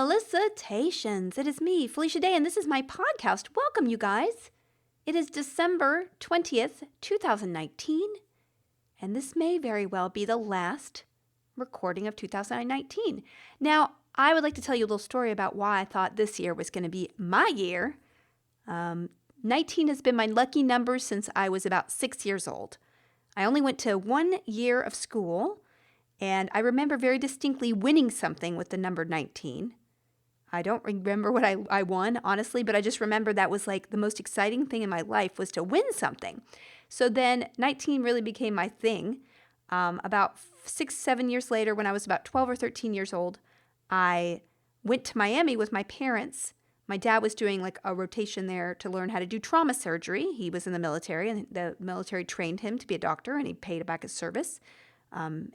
Felicitations. It is me, Felicia Day, and this is my podcast. Welcome, you guys. It is December 20th, 2019, and this may very well be the last recording of 2019. Now, I would like to tell you a little story about why I thought this year was going to be my year. 19 has been my lucky number since I was about 6 years old. I only went to 1 year of school, and I remember very distinctly winning something with the number 19. I don't remember what I won, honestly, but I just remember that was like the most exciting thing in my life was to win something. So then 19 really became my thing. About 6-7 years later, when I was about 12 or 13 years old, I went to Miami with my parents. My dad was doing like a rotation there to learn how to do trauma surgery. He was in the military, and the military trained him to be a doctor, and he paid back his service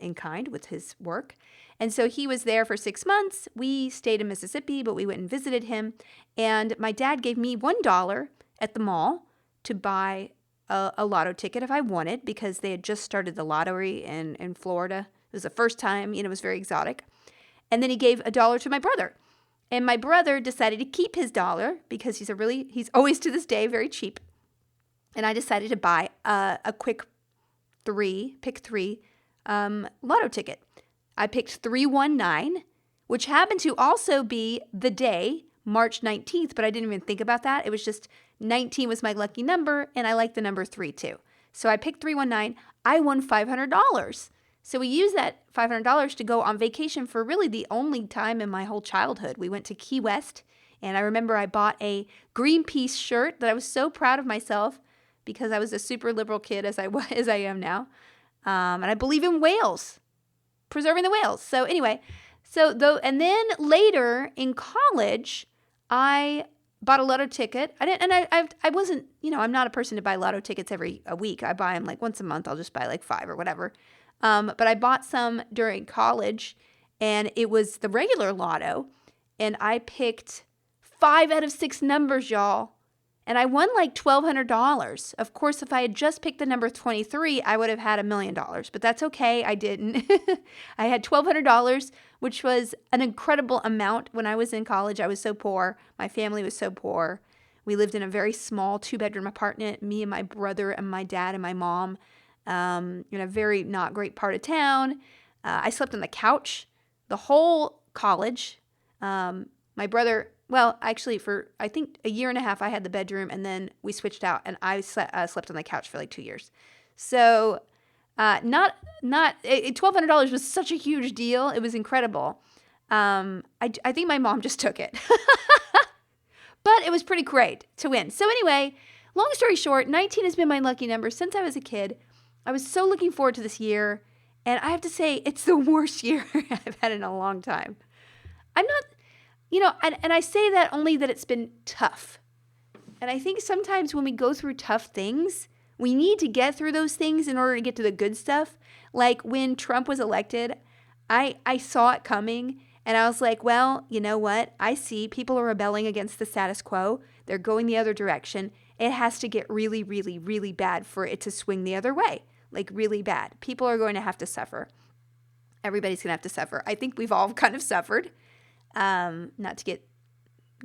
in kind with his work. And so he was there for 6 months. We stayed in Mississippi, but we went and visited him. And my dad gave me $1 at the mall to buy a lotto ticket if I wanted, because they had just started the lottery in Florida. It was the first time, it was very exotic. And then he gave $1 to my brother. And my brother decided to keep his dollar because he's always to this day very cheap. And I decided to buy a quick pick three lotto ticket. I picked 319, which happened to also be the day, March 19th, but I didn't even think about that. It was just 19 was my lucky number, and I like the number 3 too. So I picked 319. I won $500. So we used that $500 to go on vacation for really the only time in my whole childhood. We went to Key West, and I remember I bought a Greenpeace shirt that I was so proud of myself because I was a super liberal kid as I am now. And I believe in whales, preserving the whales. So anyway, and then later in college, I bought a lotto ticket. I wasn't, I'm not a person to buy lotto tickets every a week. I buy them like once a month. I'll just buy like 5 or whatever. But I bought some during college, and it was the regular lotto, and I picked 5 out of 6 numbers, y'all. And I won like $1,200. Of course, if I had just picked the number 23, I would have had $1 million. But that's okay. I didn't. I had $1,200, which was an incredible amount. When I was in college, I was so poor. My family was so poor. We lived in a very small 2-bedroom apartment, me and my brother and my dad and my mom, in a very not great part of town. I slept on the couch the whole college. My brother... Well, actually, for I think a year and a half, I had the bedroom, and then we switched out, and I slept on the couch for like 2 years. So, $1,200 was such a huge deal. It was incredible. I think my mom just took it, but it was pretty great to win. So anyway, long story short, 19 has been my lucky number since I was a kid. I was so looking forward to this year, and I have to say, it's the worst year I've had in a long time. I'm not. And I say that only that it's been tough. And I think sometimes when we go through tough things, we need to get through those things in order to get to the good stuff. Like when Trump was elected, I saw it coming, and I was like, well, you know what? I see people are rebelling against the status quo. They're going the other direction. It has to get really, really, really bad for it to swing the other way. Like really bad. People are going to have to suffer. Everybody's going to have to suffer. I think we've all kind of suffered. Not to get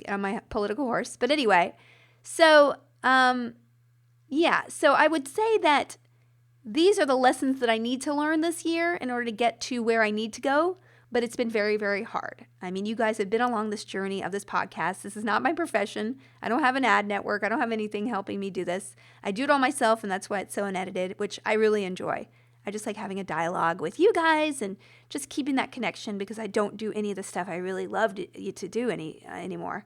on my political horse, but anyway, so I would say that these are the lessons that I need to learn this year in order to get to where I need to go, but it's been very, very hard. I mean, you guys have been along this journey of this podcast. This is not my profession. I don't have an ad network. I don't have anything helping me do this. I do it all myself, and that's why it's so unedited, which I really enjoy. I just like having a dialogue with you guys and just keeping that connection because I don't do any of the stuff I really love to do anymore,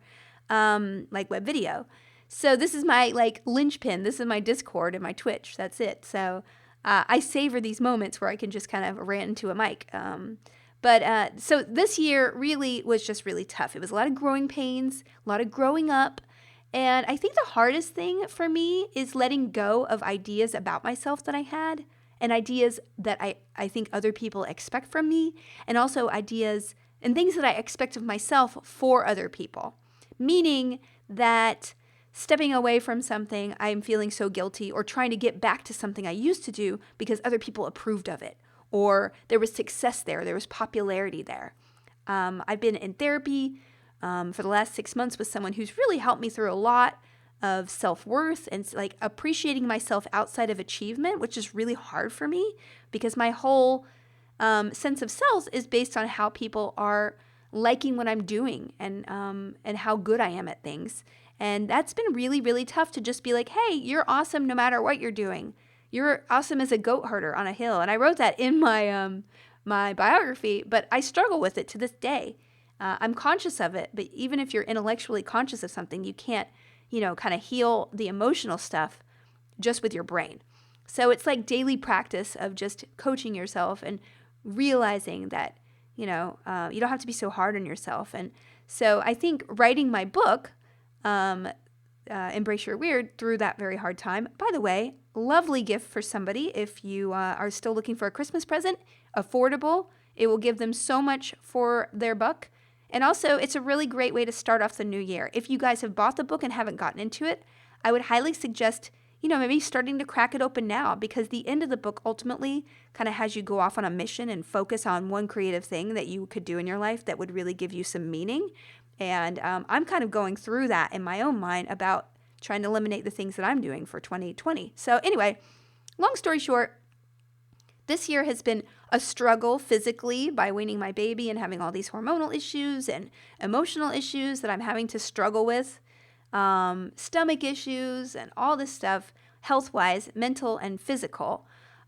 like web video. So this is my like linchpin. This is my Discord and my Twitch. That's it. So I savor these moments where I can just kind of rant into a mic. So this year really was just really tough. It was a lot of growing pains, a lot of growing up. And I think the hardest thing for me is letting go of ideas about myself that I had. And ideas that I think other people expect from me, and also ideas and things that I expect of myself for other people. Meaning that stepping away from something, I'm feeling so guilty, or trying to get back to something I used to do because other people approved of it, or there was success there was popularity there. I've been in therapy for the last 6 months with someone who's really helped me through a lot of self-worth and like appreciating myself outside of achievement, which is really hard for me because my whole sense of self is based on how people are liking what I'm doing and how good I am at things. And that's been really, really tough to just be like, hey, you're awesome no matter what you're doing. You're awesome as a goat herder on a hill. And I wrote that in my my biography, but I struggle with it to this day. I'm conscious of it, but even if you're intellectually conscious of something, you can't, kind of heal the emotional stuff just with your brain. So it's like daily practice of just coaching yourself and realizing that, you don't have to be so hard on yourself. And so I think writing my book, Embrace Your Weird, through that very hard time. By the way, lovely gift for somebody if you are still looking for a Christmas present, affordable. It will give them so much for their buck. And also, it's a really great way to start off the new year. If you guys have bought the book and haven't gotten into it, I would highly suggest, maybe starting to crack it open now, because the end of the book ultimately kind of has you go off on a mission and focus on one creative thing that you could do in your life that would really give you some meaning. And I'm kind of going through that in my own mind about trying to eliminate the things that I'm doing for 2020. So anyway, long story short, this year has been a struggle physically by weaning my baby and having all these hormonal issues and emotional issues that I'm having to struggle with, stomach issues and all this stuff, health-wise, mental and physical,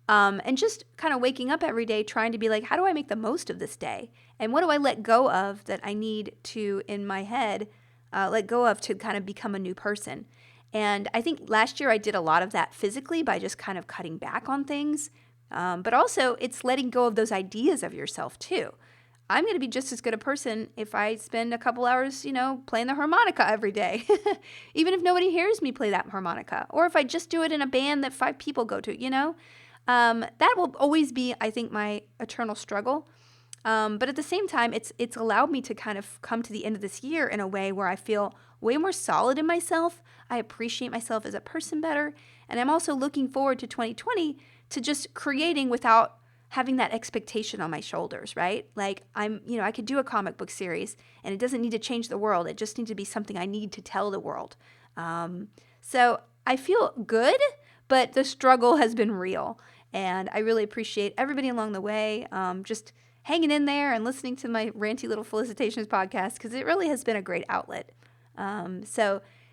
and just kind of waking up every day trying to be like, how do I make the most of this day? And what do I let go of that I need to, in my head, let go of to kind of become a new person? And I think last year I did a lot of that physically by just kind of cutting back on things. But also, it's letting go of those ideas of yourself, too. I'm going to be just as good a person if I spend a couple hours, playing the harmonica every day, even if nobody hears me play that harmonica, or if I just do it in a band that 5 people go to, that will always be, I think, my eternal struggle. But at the same time, it's allowed me to kind of come to the end of this year in a way where I feel way more solid in myself. I appreciate myself as a person better. And I'm also looking forward to 2020 to just creating without having that expectation on my shoulders, right? Like I could do a comic book series and it doesn't need to change the world. It just needs to be something I need to tell the world. So I feel good, but the struggle has been real. And I really appreciate everybody along the way, just hanging in there and listening to my ranty little felicitations podcast, because it really has been a great outlet.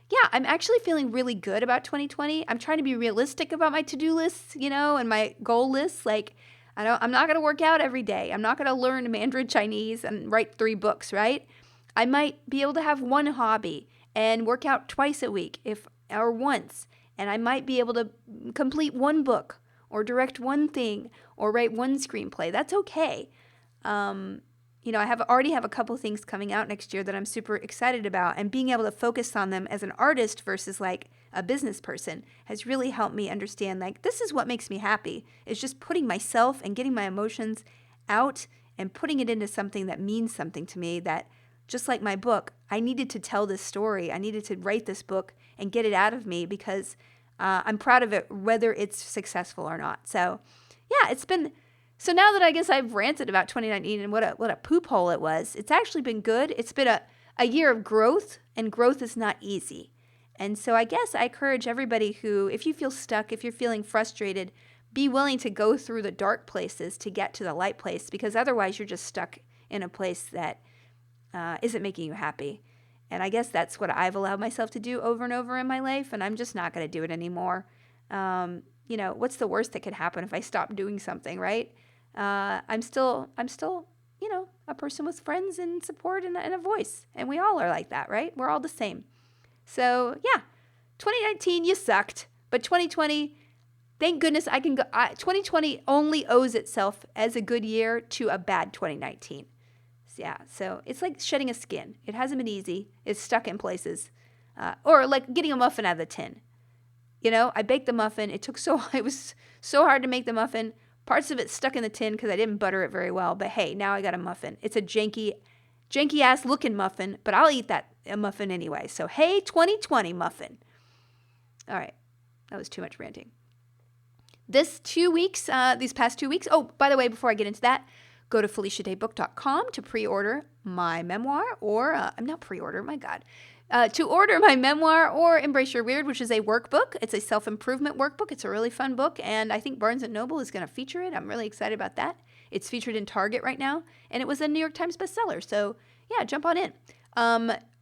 Yeah, I'm actually feeling really good about 2020. I'm trying to be realistic about my to-do lists, and my goal lists. Like, I'm not going to work out every day. I'm not going to learn Mandarin Chinese and write 3 books, right? I might be able to have one hobby and work out twice a week or once. And I might be able to complete one book or direct one thing or write one screenplay. That's okay. I already have a couple things coming out next year that I'm super excited about, and being able to focus on them as an artist versus like a business person has really helped me understand, like, this is what makes me happy. It's just putting myself and getting my emotions out and putting it into something that means something to me, that just like my book, I needed to tell this story. I needed to write this book and get it out of me because I'm proud of it, whether it's successful or not. So yeah, so now that I guess I've ranted about 2019 and what a poop hole it was, it's actually been good. It's been a year of growth, and growth is not easy. And so I guess I encourage everybody who, if you feel stuck, if you're feeling frustrated, be willing to go through the dark places to get to the light place, because otherwise you're just stuck in a place that isn't making you happy. And I guess that's what I've allowed myself to do over and over in my life, and I'm just not going to do it anymore. What's the worst that could happen if I stop doing something, right? I'm still, a person with friends and support and a voice. And we all are like that, right? We're all the same. So yeah, 2019, you sucked. But 2020, thank goodness I can go. 2020 only owes itself as a good year to a bad 2019. Yeah, so it's like shedding a skin. It hasn't been easy. It's stuck in places. Or like getting a muffin out of the tin. I baked the muffin. It was so hard to make the muffin. Parts of it stuck in the tin because I didn't butter it very well. But hey, now I got a muffin. It's a janky ass looking muffin, but I'll eat that muffin anyway. So hey, 2020 muffin. All right, that was too much ranting. These past 2 weeks. Oh, by the way, before I get into that, Go to FeliciaDayBook.com to pre-order my memoir, or I'm not pre-order, my God. To order my memoir or Embrace Your Weird, which is a workbook. It's a self-improvement workbook. It's a really fun book, and I think Barnes & Noble is going to feature it. I'm really excited about that. It's featured in Target right now, and it was a New York Times bestseller. So, yeah, jump on in.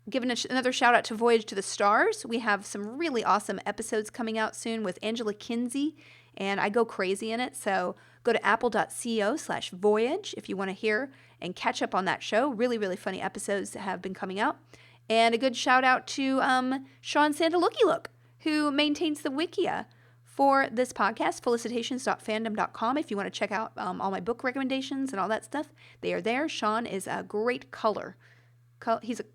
Giving another shout out to Voyage to the Stars. We have some really awesome episodes coming out soon with Angela Kinsey, and I go crazy in it. So go to apple.co/voyage if you want to hear and catch up on that show. Really, really funny episodes that have been coming out. And a good shout out to Sean Sandalooky-Look, who maintains the Wikia for this podcast, felicitations.fandom.com. If you want to check out all my book recommendations and all that stuff, they are there. Sean is a great color. He's a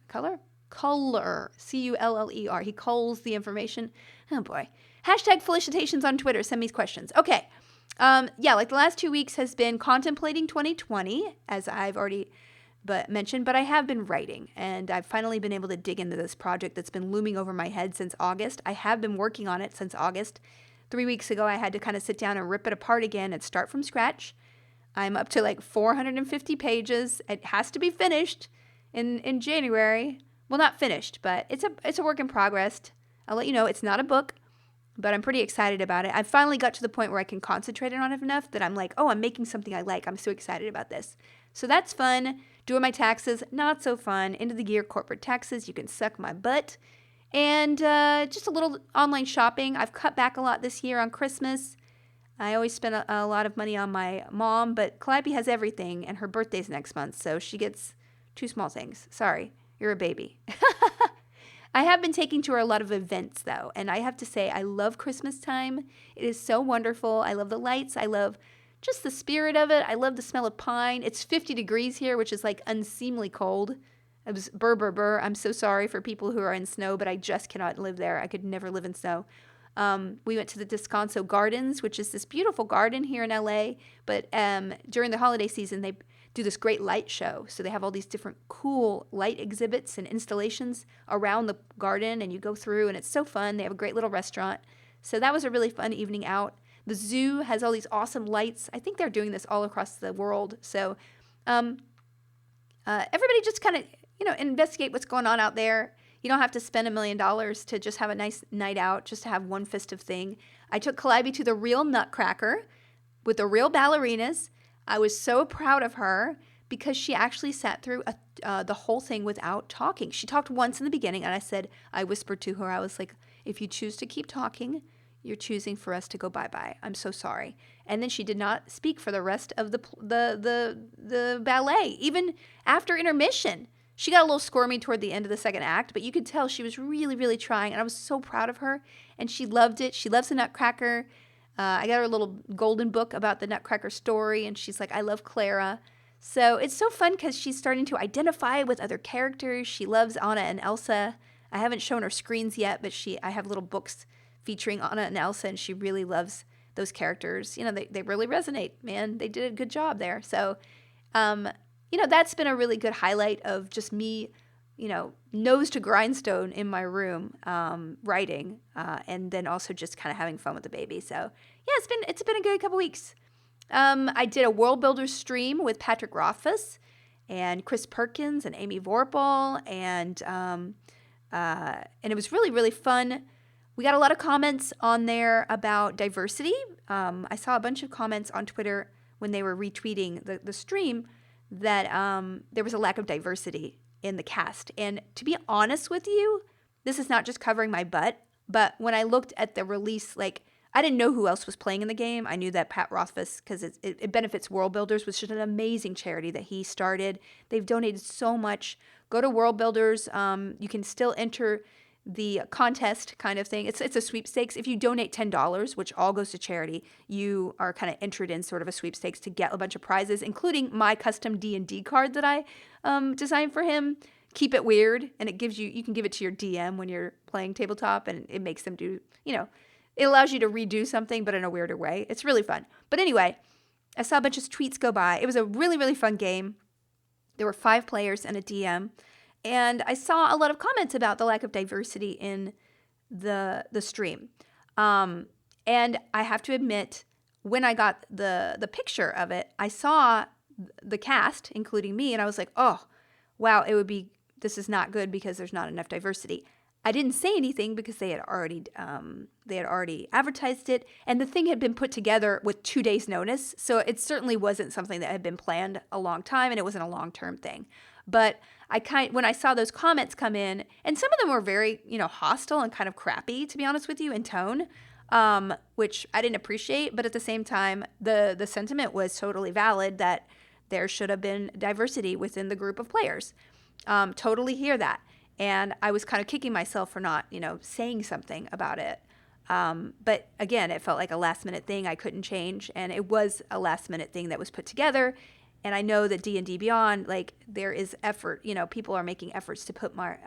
color? Culler. C-U-L-L-E-R. He culls the information. Oh, boy. Hashtag felicitations on Twitter. Send me questions. Okay. Like the last 2 weeks has been contemplating 2020, as I've already mentioned, but I have been writing, and I've finally been able to dig into this project that's been looming over my head since August. I have been working on it since August. 3 weeks ago, I had to kind of sit down and rip it apart again and start from scratch. I'm up to like 450 pages. It has to be finished in January. Well, not finished, but it's a work in progress. I'll let you know it's not a book, but I'm pretty excited about it. I finally got to the point where I can concentrate on it enough that I'm like, oh, I'm making something I like. I'm so excited about this. So that's fun. Doing my taxes, not so fun. End of the year corporate taxes, you can suck my butt. And just a little online shopping. I've cut back a lot this year on Christmas. I always spend a lot of money on my mom, but Calliope has everything, and her birthday's next month, so she gets 2 small things. Sorry, you're a baby. I have been taking to her a lot of events, though, and I have to say I love Christmas time. It is so wonderful. I love the lights. I love just the spirit of it. I love the smell of pine. It's 50 degrees here, which is like unseemly cold. It was burr. I'm so sorry for people who are in snow, but I just cannot live there. I could never live in snow. We went to the Descanso Gardens, which is this beautiful garden here in LA, but during the holiday season, they do this great light show. So they have all these different cool light exhibits and installations around the garden, and you go through, and it's so fun. They have a great little restaurant. So that was a really fun evening out. The zoo has all these awesome lights. I think they're doing this all across the world. So everybody just kind of, investigate what's going on out there. You don't have to spend $1 million to just have a nice night out, just to have one festive thing. I took Calliope to the real Nutcracker with the real ballerinas. I was so proud of her because she actually sat through the whole thing without talking. She talked once in the beginning, and I whispered to her, I was like, if you choose to keep talking, you're choosing for us to go bye-bye. I'm so sorry. And then she did not speak for the rest of the ballet, even after intermission. She got a little squirmy toward the end of the second act, but you could tell she was really, really trying, and I was so proud of her, and she loved it. She loves the Nutcracker. I got her a little golden book about the Nutcracker story, and she's like, I love Clara. So it's so fun because she's starting to identify with other characters. She loves Anna and Elsa. I haven't shown her screens yet, but I have little books featuring Anna and Elsa, and she really loves those characters. They really resonate, man. They did a good job there. So, that's been a really good highlight of just me, nose to grindstone in my room, writing, and then also just kind of having fun with the baby. So yeah, it's been a good couple weeks. I did a World Builders stream with Patrick Rothfuss and Chris Perkins and Amy Vorpal, and it was really, really fun. We got a lot of comments on there about diversity. I saw a bunch of comments on Twitter when they were retweeting the stream that there was a lack of diversity in the cast. And to be honest with you, this is not just covering my butt, but when I looked at the release, I didn't know who else was playing in the game. I knew that Pat Rothfuss, because it benefits World Builders, which is an amazing charity that he started. They've donated so much. Go to World Builders. You can still enter the contest kind of thing. It's a sweepstakes. If you donate $10, which all goes to charity, you are kind of entered in sort of a sweepstakes to get a bunch of prizes, including my custom D&D card that I designed for him. Keep it weird, and it gives you can give it to your DM when you're playing tabletop, and it makes them do, it allows you to redo something, but in a weirder way. It's really fun. But anyway, I saw a bunch of tweets go by. It was a really, really fun game. There were 5 players and a DM. And I saw a lot of comments about the lack of diversity in the stream. And I have to admit, when I got the picture of it, I saw the cast, including me, and I was like, oh, wow, this is not good because there's not enough diversity. I didn't say anything because they had already advertised it, and the thing had been put together with 2 days notice, so it certainly wasn't something that had been planned a long time, and it wasn't a long-term thing. But when I saw those comments come in, and some of them were very, hostile and kind of crappy, to be honest with you, in tone, which I didn't appreciate, but at the same time, the sentiment was totally valid that there should have been diversity within the group of players. Totally hear that. And I was kind of kicking myself for not, saying something about it. But again, it felt like a last minute thing I couldn't change. And it was a last minute thing that was put together. And I know that D&D Beyond, there is effort, people are making efforts to put more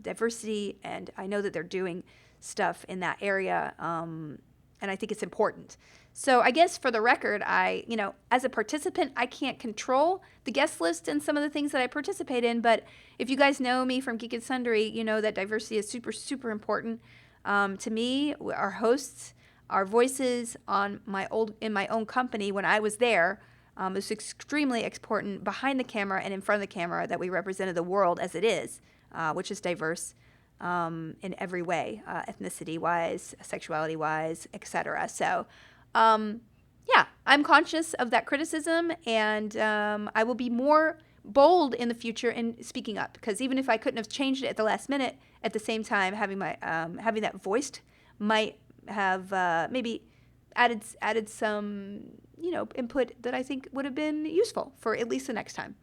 diversity. And I know that they're doing stuff in that area. And I think it's important. So I guess for the record, as a participant, I can't control the guest list and some of the things that I participate in. But if you guys know me from Geek and Sundry, you know that diversity is super, super important to me. Our hosts, our voices in my own company when I was there, it was extremely important behind the camera and in front of the camera that we represented the world as it is, which is diverse in every way, ethnicity-wise, sexuality-wise, etc. So. I'm conscious of that criticism, and I will be more bold in the future in speaking up, because even if I couldn't have changed it at the last minute, at the same time having that voiced might have maybe added some input that I think would have been useful for at least the next time.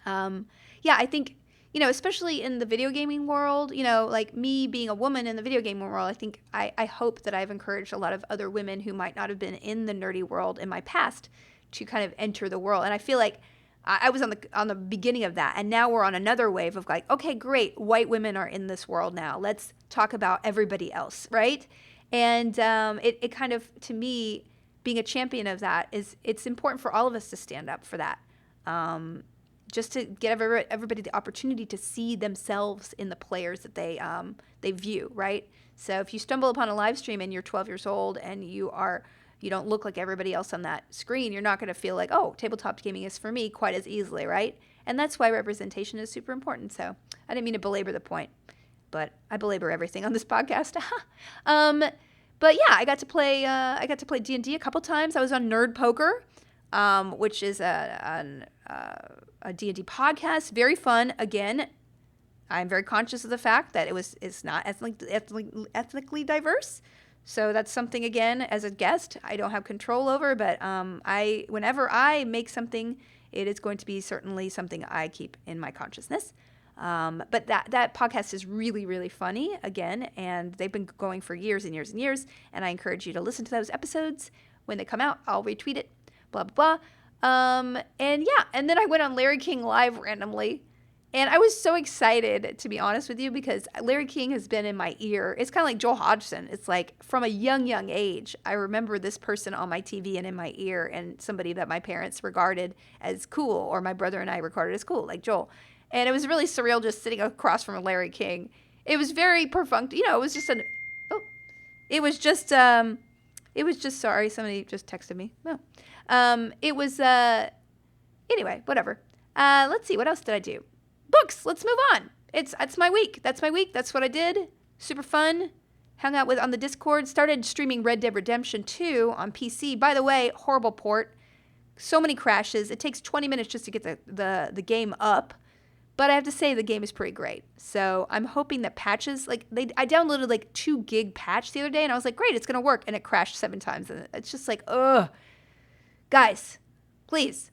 I think especially in the video gaming world, like me being a woman in the video gaming world, I think I hope that I've encouraged a lot of other women who might not have been in the nerdy world in my past to kind of enter the world. And I feel like I was on the beginning of that, and now we're on another wave of okay, great, white women are in this world now. Let's talk about everybody else, right? And it kind of, to me, being a champion of that it's important for all of us to stand up for that. Just to give everybody the opportunity to see themselves in the players that they view, right? So if you stumble upon a live stream and you're 12 years old and you don't look like everybody else on that screen, you're not going to feel like, oh, tabletop gaming is for me quite as easily, right? And that's why representation is super important. So I didn't mean to belabor the point, but I belabor everything on this podcast. But yeah, I got to play D&D a couple times. I was on Nerd Poker, which is a D&D podcast. Very fun. Again, I'm very conscious of the fact that it's not ethnically diverse. So that's something, again, as a guest, I don't have control over. But whenever I make something, it is going to be certainly something I keep in my consciousness. But that podcast is really, really funny, again, and they've been going for years and years and years. And I encourage you to listen to those episodes. When they come out, I'll retweet it. Blah, blah, blah. And then I went on Larry King Live randomly, and I was so excited, to be honest with you, because Larry King has been in my ear. It's kind of like Joel Hodgson. It's like from a young age, I remember this person on my TV and in my ear, and somebody that my parents regarded as cool, or my brother and I regarded as cool, like Joel. And it was really surreal just sitting across from Larry King. It was very perfunctory. It was just sorry, somebody just texted me. No. Anyway, whatever. Let's see, what else did I do? Books, let's move on. It's my week. That's my week. That's what I did. Super fun. Hung out on the Discord. Started streaming Red Dead Redemption 2 on PC. By the way, horrible port. So many crashes. It takes 20 minutes just to get the game up. But I have to say the game is pretty great. So I'm hoping that patches, I downloaded 2 gig patch the other day, and I was like, great, it's going to work. And it crashed 7 times. And it's just like, ugh. Guys, please.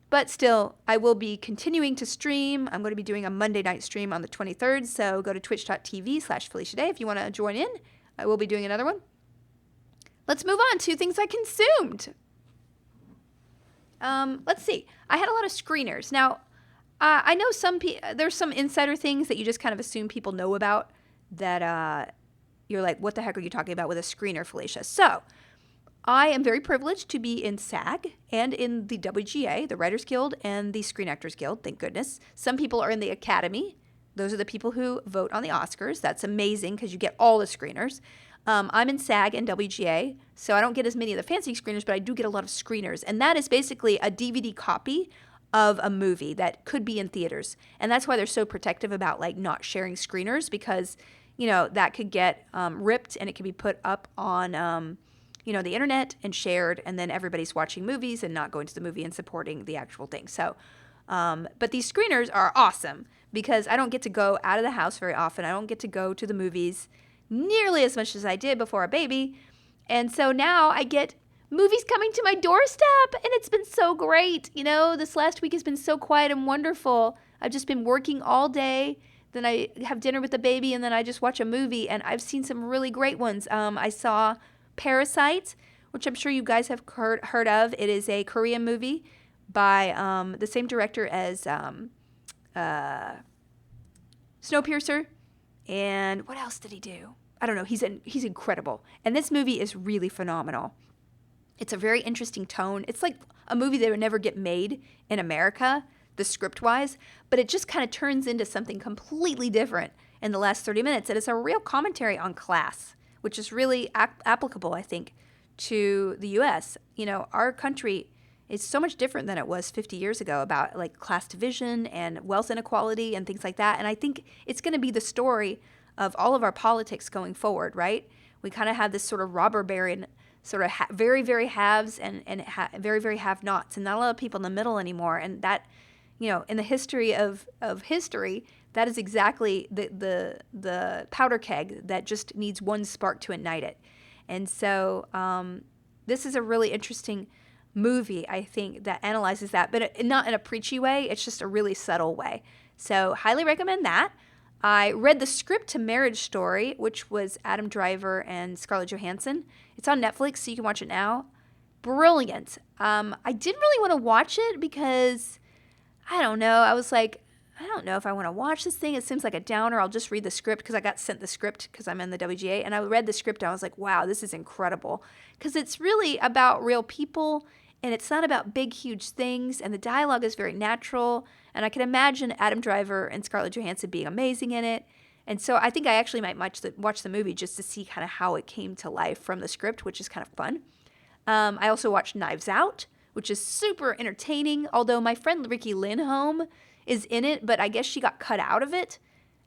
But still, I will be continuing to stream. I'm going to be doing a Monday night stream on the 23rd. So go to twitch.tv/FeliciaDay if you want to join in. I will be doing another one. Let's move on to things I consumed. Let's see. I had a lot of screeners. Now, I know there's some insider things that you just kind of assume people know about that you're like, what the heck are you talking about with a screener, Felicia? So I am very privileged to be in SAG and in the WGA, the Writers Guild, and the Screen Actors Guild, thank goodness. Some people are in the Academy. Those are the people who vote on the Oscars. That's amazing because you get all the screeners. I'm in SAG and WGA, so I don't get as many of the fancy screeners, but I do get a lot of screeners. And that is basically a DVD copy of a movie that could be in theaters. And that's why they're so protective about like not sharing screeners, because, that could get ripped and it can be put up on, the internet and shared, and then everybody's watching movies and not going to the movie and supporting the actual thing. So, but these screeners are awesome because I don't get to go out of the house very often. I don't get to go to the movies nearly as much as I did before a baby. And so now I get movies coming to my doorstep, and it's been so great. This last week has been so quiet and wonderful. I've just been working all day. Then I have dinner with the baby, and then I just watch a movie, and I've seen some really great ones. I saw Parasite, which I'm sure you guys have heard of. It is a Korean movie by the same director as Snowpiercer. And what else did he do? I don't know. He's incredible. And this movie is really phenomenal. It's a very interesting tone. It's like a movie that would never get made in America, the script-wise, but it just kind of turns into something completely different in the last 30 minutes. And it's a real commentary on class, which is really applicable, I think, to the U.S. Our country is so much different than it was 50 years ago about like class division and wealth inequality and things like that. And I think it's going to be the story of all of our politics going forward, right? We kind of have this sort of robber baron, sort of very, very haves and very, very have-nots, and not a lot of people in the middle anymore. And that, in the history of history, that is exactly the powder keg that just needs one spark to ignite it. And so this is a really interesting movie, I think, that analyzes that, but not in a preachy way. It's just a really subtle way. So highly recommend that. I read the script to Marriage Story, which was Adam Driver and Scarlett Johansson. It's on Netflix, so you can watch it now. Brilliant. I didn't really want to watch it because, I don't know, I was like, I don't know if I want to watch this thing. It seems like a downer. I'll just read the script because I got sent the script because I'm in the WGA. And I read the script and I was like, wow, this is incredible. Because it's really about real people and it's not about big, huge things. And the dialogue is very natural. And I can imagine Adam Driver and Scarlett Johansson being amazing in it. And so I think I actually might watch the movie just to see kind of how it came to life from the script, which is kind of fun. I also watched Knives Out, which is super entertaining. Although my friend Ricky Lindholm is in it, but I guess she got cut out of it.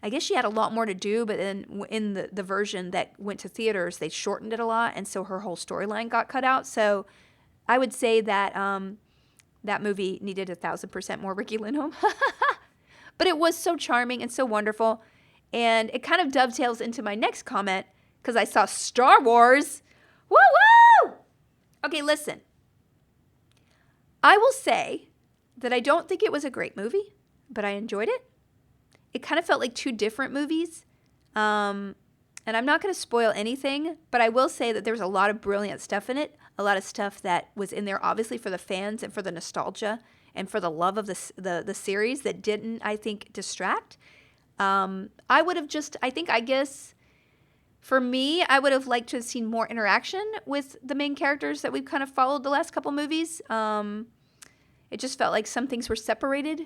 I guess she had a lot more to do, but then in the version that went to theaters, they shortened it a lot, and so her whole storyline got cut out. So I would say that that movie needed 1,000% more Ricky Lindholm. But it was so charming and so wonderful, and it kind of dovetails into my next comment because I saw Star Wars. Woo woo! Okay, listen. I will say that I don't think it was a great movie, but I enjoyed it. It kind of felt like two different movies. And I'm not going to spoil anything, but I will say that there's a lot of brilliant stuff in it. A lot of stuff that was in there, obviously, for the fans and for the nostalgia and for the love of the series that didn't, I think, distract. I would have I guess, for me, I would have liked to have seen more interaction with the main characters that we've kind of followed the last couple movies. It just felt like some things were separated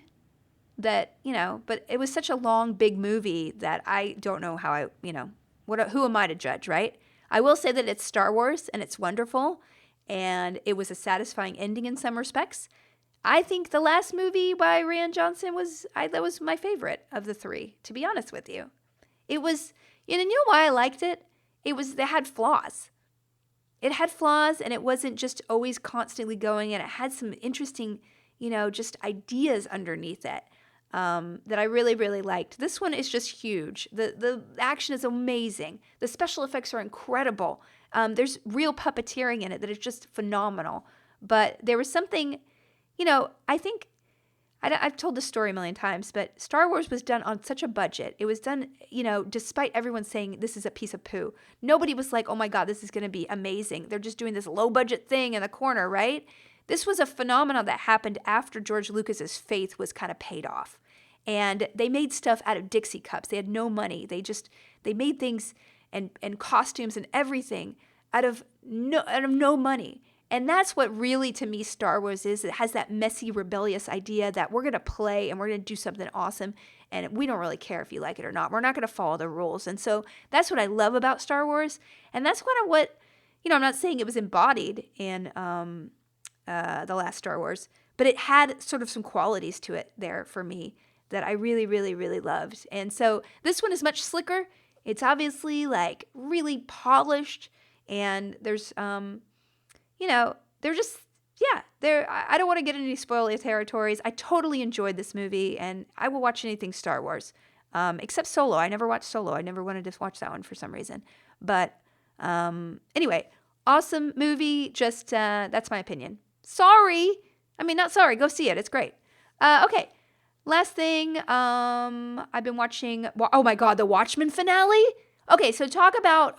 that, but it was such a long, big movie that I don't know how who am I to judge, right? I will say that it's Star Wars and it's wonderful and it was a satisfying ending in some respects. I think the last movie by Rian Johnson was my favorite of the three, to be honest with you. It was, you know why I liked it? It had flaws. It had flaws and it wasn't just always constantly going, and it had some interesting, just ideas underneath it that I really, really liked. This one is just huge. The action is amazing. The special effects are incredible. There's real puppeteering in it that is just phenomenal. But there was something, I think, I've told this story a million times, but Star Wars was done on such a budget. It was done, despite everyone saying this is a piece of poo. Nobody was like, oh my God, this is going to be amazing. They're just doing this low budget thing in the corner, right? This was a phenomenon that happened after George Lucas's faith was kind of paid off. And they made stuff out of Dixie cups. They had no money. They made things and costumes and everything out of no money. And that's what really, to me, Star Wars is. It has that messy, rebellious idea that we're going to play and we're going to do something awesome. and we don't really care if you like it or not. We're not going to follow the rules. And so that's what I love about Star Wars. And that's kind of what, I'm not saying it was embodied in the last Star Wars, but it had sort of some qualities to it there for me that I really, really, really loved. And so this one is much slicker. It's obviously like really polished, and there's, they're just, I don't want to get into any spoiler territories. I totally enjoyed this movie, and I will watch anything Star Wars, except Solo. I never watched Solo. I never wanted to watch that one for some reason. But anyway, awesome movie. Just, that's my opinion. Sorry. I mean, not sorry. Go see it. It's great. Okay. Last thing, I've been watching, oh my God, the Watchmen finale. Okay. Talk about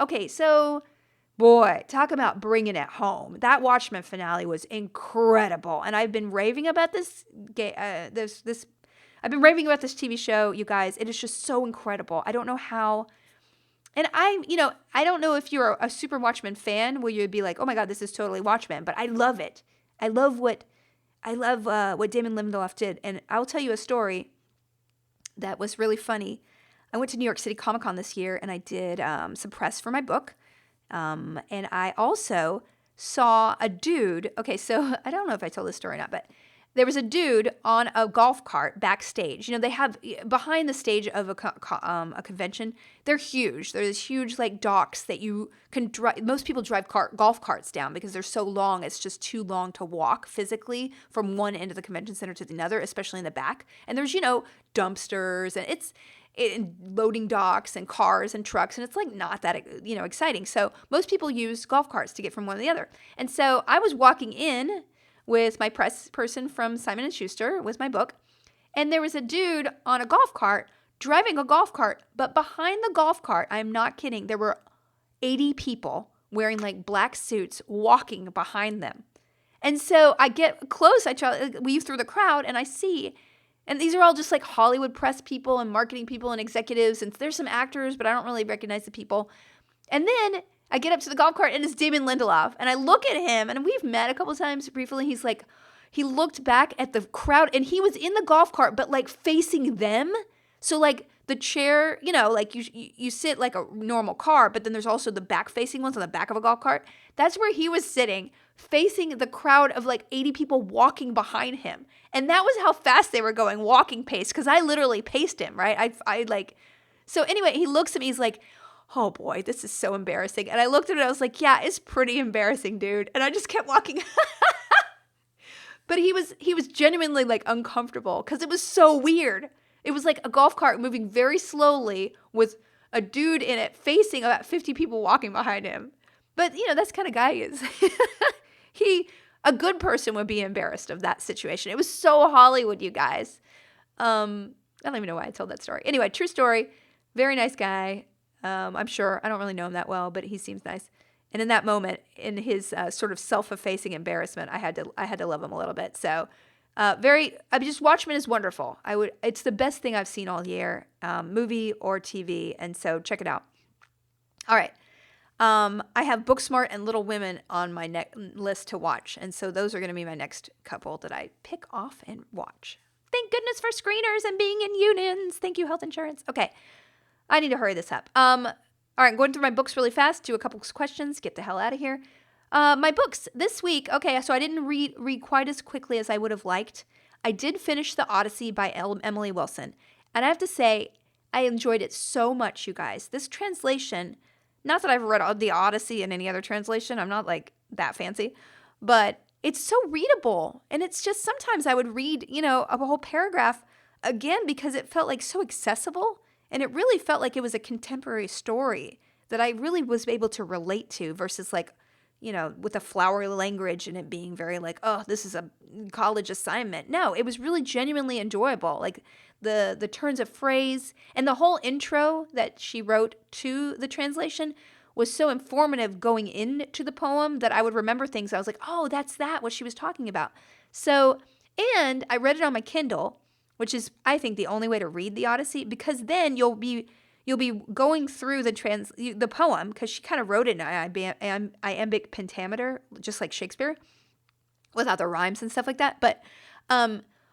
bringing it home. That Watchmen finale was incredible. And I've been raving about this I've been raving about this TV show, you guys. It is just so incredible. I don't know how. And I don't know if you're a super Watchmen fan, where you'd be like, oh my God, this is totally Watchmen, but I love it. I love what Damon Lindelof did. And I'll tell you a story that was really funny. I went to New York City Comic Con this year, and I did some press for my book. And I also saw a dude. Okay, so I don't know if I told this story or not, but there was a dude on a golf cart backstage. They have behind the stage of a convention. They're huge. There's huge like docks that you can drive. Most people drive golf carts down because they're so long. It's just too long to walk physically from one end of the convention center to the other, especially in the back. And there's dumpsters, and it's loading docks and cars and trucks, and it's like not that exciting. So most people use golf carts to get from one to the other. And so I was walking in with my press person from Simon & Schuster with my book, and there was a dude on a golf cart driving a golf cart, but behind the golf cart, I'm not kidding, there were 80 people wearing like black suits walking behind them. And so I get close, I weave through the crowd, and I see, and these are all just like Hollywood press people and marketing people and executives, and there's some actors, but I don't really recognize the people. And then I get up to the golf cart, and it's Damon Lindelof. And I look at him, and we've met a couple times briefly. He's like, he looked back at the crowd, and he was in the golf cart, but like facing them. So like the chair, like you sit like a normal car, but then there's also the back facing ones on the back of a golf cart. That's where he was sitting, facing the crowd of like 80 people walking behind him. And that was how fast they were going, walking pace, because I literally paced him, right? So anyway, he looks at me, he's like, oh boy, this is so embarrassing. And I looked at it, I was like, yeah, it's pretty embarrassing, dude. And I just kept walking. But he was genuinely like uncomfortable because it was so weird. It was like a golf cart moving very slowly with a dude in it facing about 50 people walking behind him. But that's the kind of guy he is. A good person would be embarrassed of that situation. It was so Hollywood, you guys. I don't even know why I told that story. Anyway, true story. Very nice guy. I'm sure. I don't really know him that well, but he seems nice. And in that moment, in his sort of self-effacing embarrassment, I had to love him a little bit. So, Watchmen is wonderful. It's the best thing I've seen all year, movie or TV, and so check it out. All right. I have Booksmart and Little Women on my list to watch, and so those are going to be my next couple that I pick off and watch. Thank goodness for screeners and being in unions. Thank you, health insurance. Okay. I need to hurry this up. All right, going through my books really fast, do a couple questions, get the hell out of here. My books this week, okay, so I didn't read quite as quickly as I would have liked. I did finish The Odyssey by Emily Wilson, and I have to say, I enjoyed it so much, you guys. This translation, not that I've read The Odyssey in any other translation, I'm not like that fancy, but it's so readable, and it's just sometimes I would read, a whole paragraph again because it felt like so accessible. And it really felt like it was a contemporary story that I really was able to relate to versus like, with a flowery language and it being very like, oh, this is a college assignment. No, it was really genuinely enjoyable. Like the turns of phrase and the whole intro that she wrote to the translation was so informative going into the poem that I would remember things. I was like, oh, that's what she was talking about. So, and I read it on my Kindle, which is, I think, the only way to read the Odyssey, because then you'll be going through the poem, because she kind of wrote it in iambic pentameter, just like Shakespeare, without the rhymes and stuff like that. But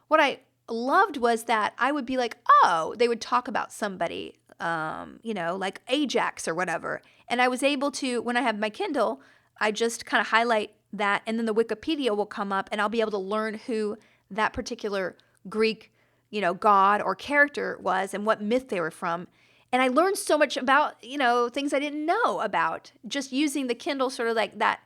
what I loved was that I would be like, oh, they would talk about somebody, like Ajax or whatever. And I was able to, when I have my Kindle, I just kind of highlight that, and then the Wikipedia will come up, and I'll be able to learn who that particular Greek, god or character was and what myth they were from. And I learned so much about, things I didn't know about just using the Kindle, sort of like that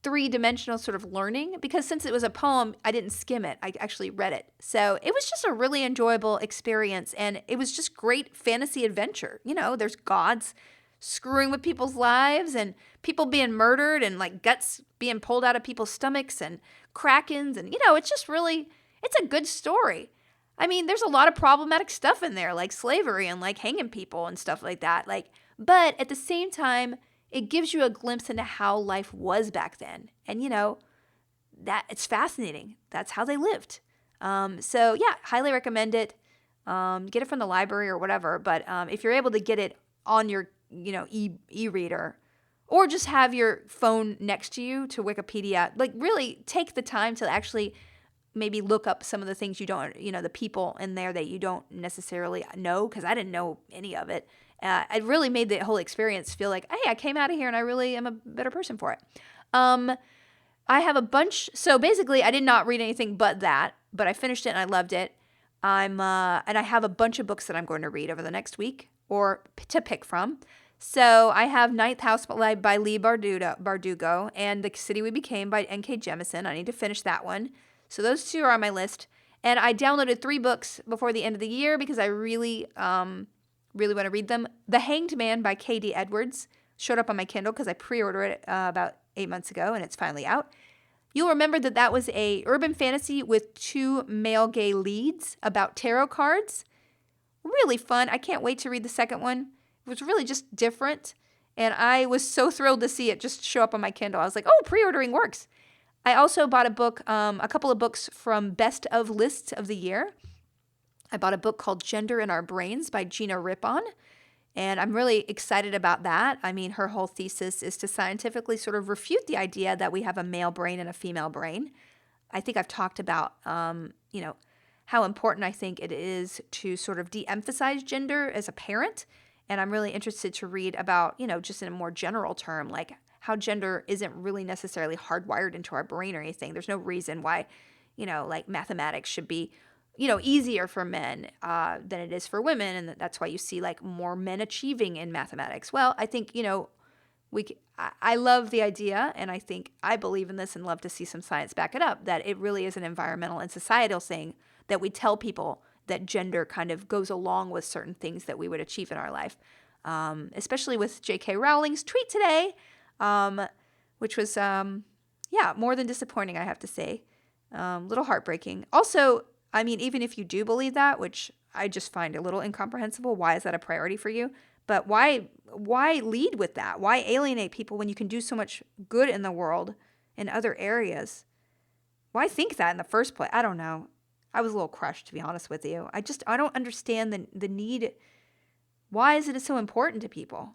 three-dimensional sort of learning, because since it was a poem, I didn't skim it. I actually read it. So it was just a really enjoyable experience, and it was just great fantasy adventure. There's gods screwing with people's lives and people being murdered and like guts being pulled out of people's stomachs and krakens, and it's just really, it's a good story. I mean, there's a lot of problematic stuff in there, like slavery and like hanging people and stuff like that. But at the same time, it gives you a glimpse into how life was back then. And, that it's fascinating. That's how they lived. So yeah, highly recommend it. Get it from the library or whatever. But if you're able to get it on your, e-reader, or just have your phone next to you to Wikipedia, like really take the time to actually maybe look up some of the things you don't, the people in there that you don't necessarily know, because I didn't know any of it. It really made the whole experience feel like, hey, I came out of here and I really am a better person for it. I have a bunch. So basically, I did not read anything but that, but I finished it and I loved it. And I have a bunch of books that I'm going to read over the next week or to pick from. So I have Ninth House by Leigh Bardugo and The City We Became by N.K. Jemisin. I need to finish that one. So those two are on my list. And I downloaded 3 books before the end of the year because I really want to read them. The Hanged Man by K.D. Edwards showed up on my Kindle because I pre-ordered it about 8 months ago, and it's finally out. You'll remember that was a urban fantasy with 2 male gay leads about tarot cards. Really fun. I can't wait to read the second one. It was really just different, and I was so thrilled to see it just show up on my Kindle. I was like, oh, pre-ordering works. I also bought a couple of books from Best of Lists of the Year. I bought a book called Gender in Our Brains by Gina Rippon, and I'm really excited about that. I mean, her whole thesis is to scientifically sort of refute the idea that we have a male brain and a female brain. I think I've talked about, how important I think it is to sort of de-emphasize gender as a parent, and I'm really interested to read about, just in a more general term, like how gender isn't really necessarily hardwired into our brain or anything. There's no reason why, like mathematics should be easier for men than it is for women, and that's why you see like more men achieving in mathematics. Well, I think I love the idea, and I believe in this and love to see some science back it up, that it really is an environmental and societal thing that we tell people that gender kind of goes along with certain things that we would achieve in our life, especially with J.K. Rowling's tweet today, which was more than disappointing, I have to say, little heartbreaking. Also, I mean, even if you do believe that, which I just find a little incomprehensible, why is that a priority for you? But why lead with that? Why alienate people when you can do so much good in the world in other areas? Why think that in the first place? I don't know. I was a little crushed, to be honest with you. I don't understand the need. Why is it so important to people?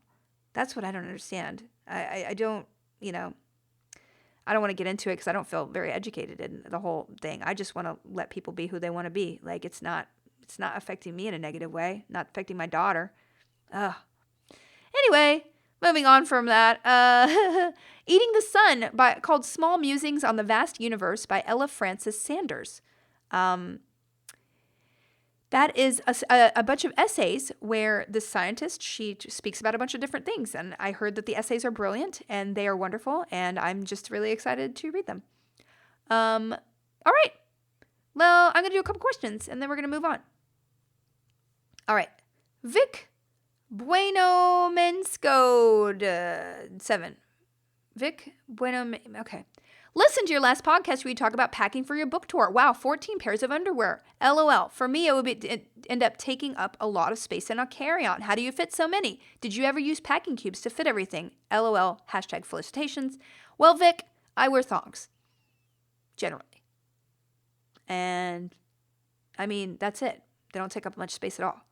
That's what I don't understand. I don't, I don't want to get into it because I don't feel very educated in the whole thing. I just want to let people be who they want to be. Like it's not affecting me in a negative way, not affecting my daughter. Ugh. Anyway, moving on from that. Eating the Sun called Small Musings on the Vast Universe by Ella Francis Sanders. That is a bunch of essays where the scientist, she speaks about a bunch of different things. And I heard that the essays are brilliant and they are wonderful. And I'm just really excited to read them. All right. Well, I'm going to do a couple questions and then we're going to move on. All right. Vic Bueno Menscode 7. Vic Bueno. Okay. Listen to your last podcast where you talk about packing for your book tour. Wow, 14 pairs of underwear. LOL. For me, it would end up taking up a lot of space in a carry-on. How do you fit so many? Did you ever use packing cubes to fit everything? LOL. # felicitations. Well, Vic, I wear thongs. Generally. And, I mean, that's it. They don't take up much space at all.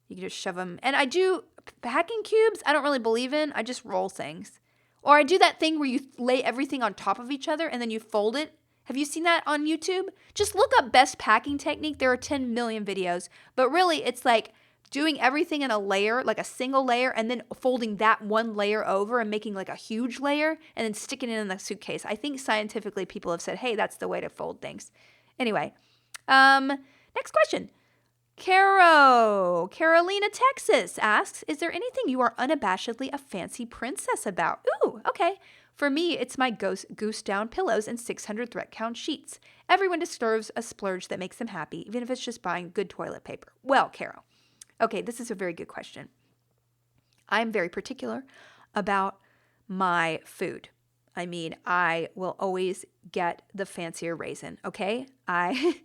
You can just shove them. And I do packing cubes, I don't really believe in. I just roll things. Or I do that thing where you lay everything on top of each other and then you fold it. Have you seen that on YouTube? Just look up best packing technique. There are 10 million videos, but really it's like doing everything in a layer, like a single layer, and then folding that one layer over and making like a huge layer and then sticking it in the suitcase. I think scientifically people have said, hey, that's the way to fold things. Anyway, next question. Carolina, Texas asks, is there anything you are unabashedly a fancy princess about? Ooh, okay. For me, it's my goose down pillows and 600 thread count sheets. Everyone deserves a splurge that makes them happy, even if it's just buying good toilet paper. Well, Carol, okay, this is a very good question. I'm very particular about my food. I mean, I will always get the fancier raisin, okay? I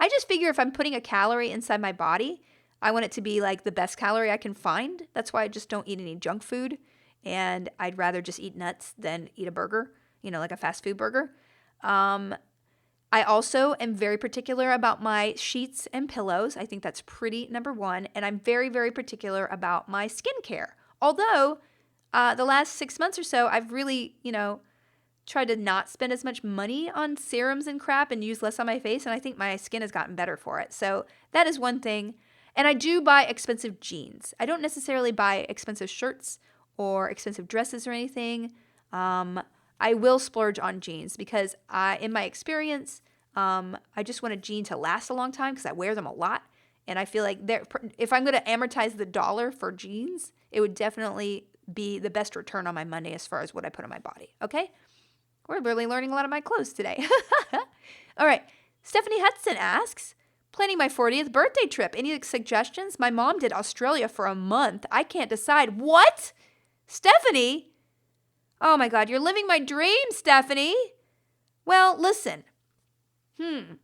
just figure if I'm putting a calorie inside my body, I want it to be like the best calorie I can find. That's why I just don't eat any junk food. And I'd rather just eat nuts than eat a burger, like a fast food burger. I also am very particular about my sheets and pillows. I think that's pretty number one. And I'm very, very particular about my skincare. Although the last 6 months or so, I've really, tried to not spend as much money on serums and crap and use less on my face. And I think my skin has gotten better for it. So that is one thing. And I do buy expensive jeans. I don't necessarily buy expensive shirts or expensive dresses or anything. I will splurge on jeans because in my experience, I just want a jean to last a long time because I wear them a lot. And I feel like if I'm going to amortize the dollar for jeans, it would definitely be the best return on my money as far as what I put on my body. Okay? We're really learning a lot of my clothes today. All right. Stephanie Hudson asks, planning my 40th birthday trip. Any suggestions? My mom did Australia for a month. I can't decide. What? Stephanie? Oh my God, you're living my dream, Stephanie. Well, listen. I'm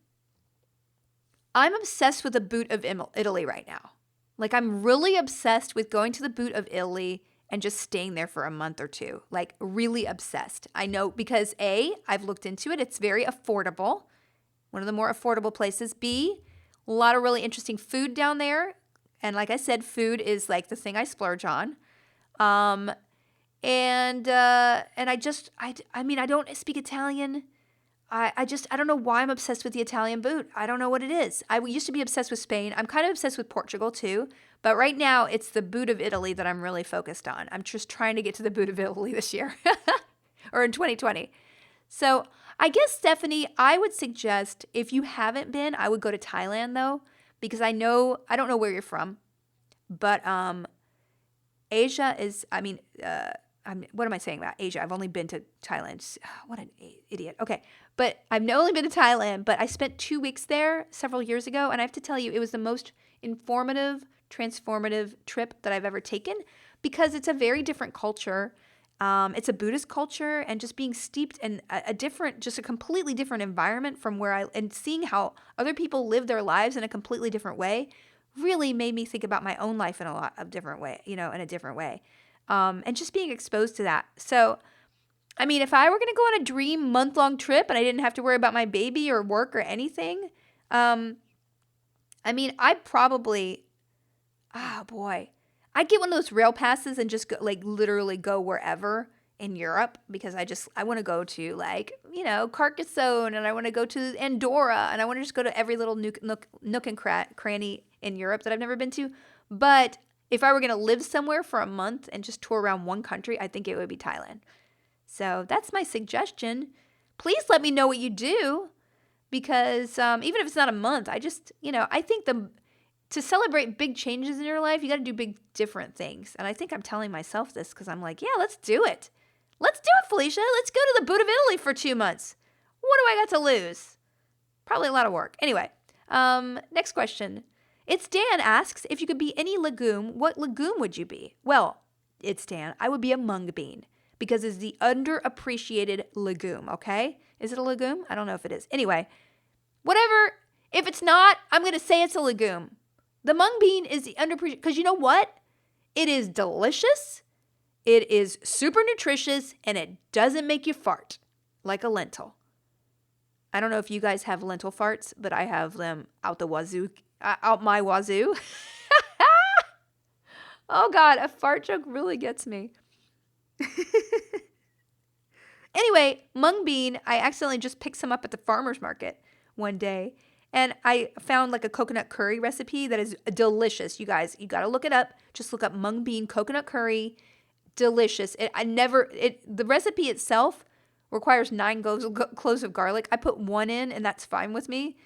obsessed with the Boot of Italy right now. Like, I'm really obsessed with going to the Boot of Italy and just staying there for a month or two. Like, really obsessed. I know because A, I've looked into it. It's very affordable. One of the more affordable places. B, a lot of really interesting food down there. And like I said, food is like the thing I splurge on. And I mean, I don't speak Italian. I don't know why I'm obsessed with the Italian boot. I don't know what it is. I used to be obsessed with Spain. I'm kind of obsessed with Portugal too. But right now, it's the Boot of Italy that I'm really focused on. I'm just trying to get to the Boot of Italy this year or in 2020. So I guess, Stephanie, I would suggest if you haven't been, I would go to Thailand though, because I don't know where you're from, but Asia is, what am I saying about Asia? I've only been to Thailand. What an idiot. Okay. But I've only been to Thailand, but I spent 2 weeks there several years ago. And I have to tell you, it was the most informative, transformative trip that I've ever taken because it's a very different culture. It's a Buddhist culture and just being steeped in a completely different environment from and seeing how other people live their lives in a completely different way really made me think about my own life in a different way. And just being exposed to that. So, I mean, if I were going to go on a dream month-long trip and I didn't have to worry about my baby or work or anything, I'd probably, I'd get one of those rail passes and just go, literally go wherever in Europe because I want to go to Carcassonne and I want to go to Andorra and I want to just go to every little nook and cranny in Europe that I've never been to. But if I were going to live somewhere for a month and just tour around one country, I think it would be Thailand. So that's my suggestion. Please let me know what you do because even if it's not a month, I think to celebrate big changes in your life, you got to do big different things. And I think I'm telling myself this because I'm like, yeah, let's do it. Let's do it, Felicia. Let's go to the Boot of Italy for 2 months. What do I got to lose? Probably a lot of work. Anyway, next question. It's Dan asks, if you could be any legume, what legume would you be? Well, it's Dan. I would be a mung bean because it's the underappreciated legume, okay? Is it a legume? I don't know if it is. Anyway, whatever. If it's not, I'm going to say it's a legume. The mung bean is the underappreciated because you know what? It is delicious. It is super nutritious and it doesn't make you fart like a lentil. I don't know if you guys have lentil farts, but I have them out my wazoo. Oh God, a fart joke really gets me. Anyway, mung bean, I accidentally just picked some up at the farmer's market one day. And I found like a coconut curry recipe that is delicious. You guys, you got to look it up. Just look up mung bean coconut curry. Delicious. The recipe itself requires 9 cloves of garlic. I put 1 in and that's fine with me.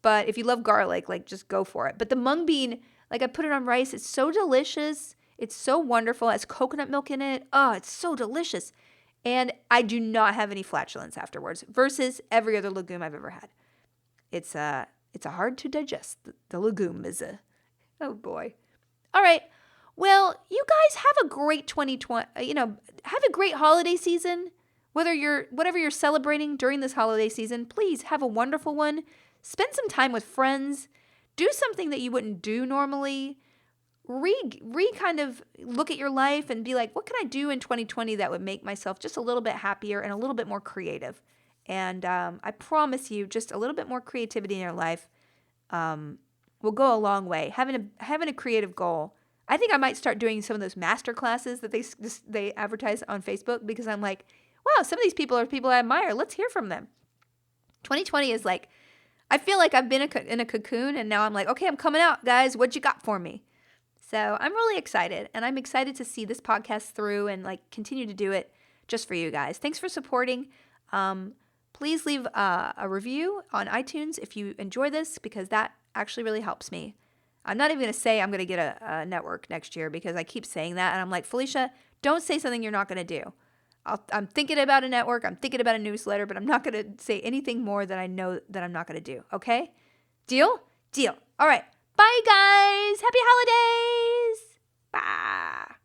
But if you love garlic, like just go for it. But the mung bean, like I put it on rice. It's so delicious. It's so wonderful. It has coconut milk in it. Oh, it's so delicious. And I do not have any flatulence afterwards versus every other legume I've ever had. It's a hard to digest. The legume is oh boy. All right. Well, you guys have a great 2020, have a great holiday season. Whatever you're celebrating during this holiday season, please have a wonderful one. Spend some time with friends. Do something that you wouldn't do normally. Kind of look at your life and be like, what can I do in 2020 that would make myself just a little bit happier and a little bit more creative? And I promise you, just a little bit more creativity in your life will go a long way. Having a creative goal. I think I might start doing some of those master classes that they advertise on Facebook because I'm like, wow, some of these people are people I admire. Let's hear from them. 2020 is like, I feel like I've been in a cocoon and now I'm like, okay, I'm coming out, guys. What you got for me? So I'm really excited, and I'm excited to see this podcast through and like continue to do it just for you guys. Thanks for supporting. Please leave a review on iTunes if you enjoy this because that actually really helps me. I'm not even going to say I'm going to get a network next year because I keep saying that, and I'm like, Felicia, don't say something you're not going to do. I'm thinking about a network. I'm thinking about a newsletter, but I'm not going to say anything more that I know that I'm not going to do. Okay? Deal? Deal. All right. Bye, guys. Happy holidays. Bye.